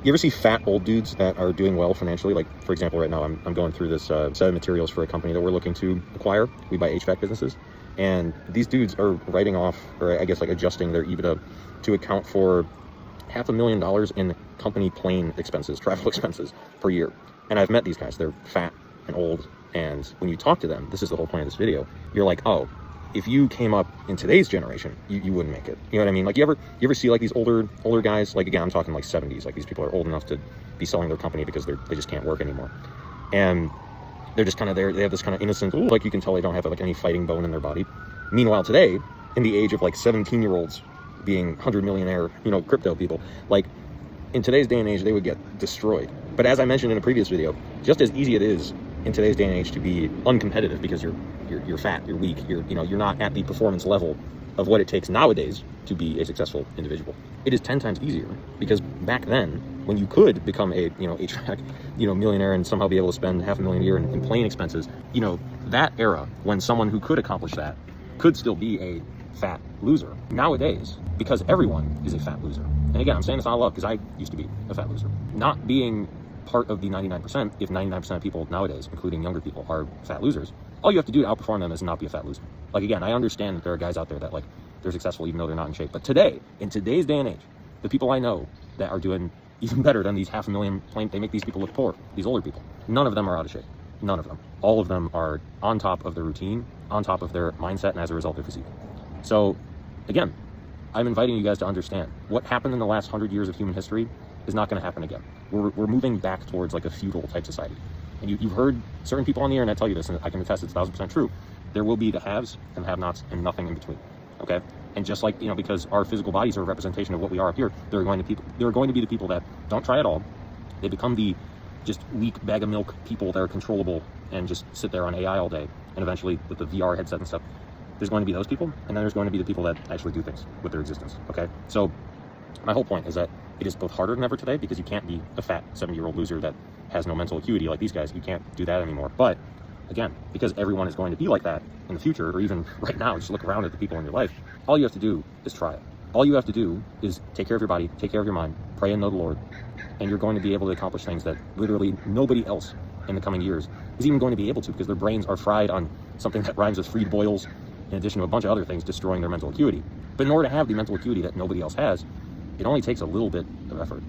You ever see fat old dudes that are doing well financially? Like, for example, right now I'm going through this set of materials for a company that we're looking to acquire. We buy HVAC businesses, and these dudes are writing off, or I guess like adjusting their EBITDA to account for $500,000 in company plane expenses, travel expenses per year. And I've met these guys. They're fat and old, and when you talk to them, this is the whole point of this video. You're like, oh, if you came up in today's generation, you wouldn't make it. You know what I mean? Like, you ever see like these older guys? Like, again, I'm talking like 70s. Like, these people are old enough to be selling their company because they just can't work anymore, and they're just kind of there. They have this kind of innocent, like, you can tell they don't have like any fighting bone in their body. Meanwhile, today, in the age of like 17-year-olds being 100-millionaire, crypto people, like, in today's day and age, they would get destroyed. But as I mentioned in a previous video, just as easy it is in today's day and age to be uncompetitive because you're fat, you're weak, you're not at the performance level of what it takes nowadays to be a successful individual. It is 10 times easier because back then, when you could become a HVAC millionaire and somehow be able to spend $500,000 a year in plane expenses, that era when someone who could accomplish that could still be a fat loser. Nowadays, because everyone is a fat loser. And again, I'm saying this out of love because I used to be a fat loser. Not being part of the 99%, if 99% of people nowadays, including younger people, are fat losers, all you have to do to outperform them is not be a fat loser. Like, again, I understand that there are guys out there that, like, they're successful even though they're not in shape. But today, in today's day and age, the people I know that are doing even better than these $500,000, they make these people look poor, these older people. None of them are out of shape. None of them. All of them are on top of their routine, on top of their mindset, and as a result, their physique. So, again, I'm inviting you guys to understand what happened in the last 100 years of human history is not going to happen again. We're moving back towards like a feudal type society. And you've heard certain people on the internet tell you this, and I can attest it's 1,000% true. There will be the haves and the have-nots and nothing in between. Okay? And just like, because our physical bodies are a representation of what we are up here, there are going to be the people that don't try at all. They become the just weak bag of milk people that are controllable and just sit there on AI all day. And eventually, with the VR headset and stuff, there's going to be those people, and then there's going to be the people that actually do things with their existence. Okay? So my whole point is that it is both harder than ever today because you can't be a fat 70-year-old loser that has no mental acuity like these guys. You can't do that anymore. But again, because everyone is going to be like that in the future, or even right now, just look around at the people in your life, all you have to do is try it. All you have to do is take care of your body, take care of your mind, pray and know the Lord, and you're going to be able to accomplish things that literally nobody else in the coming years is even going to be able to, because their brains are fried on something that rhymes with freed boils, in addition to a bunch of other things destroying their mental acuity. But in order to have the mental acuity that nobody else has, it only takes a little bit of effort.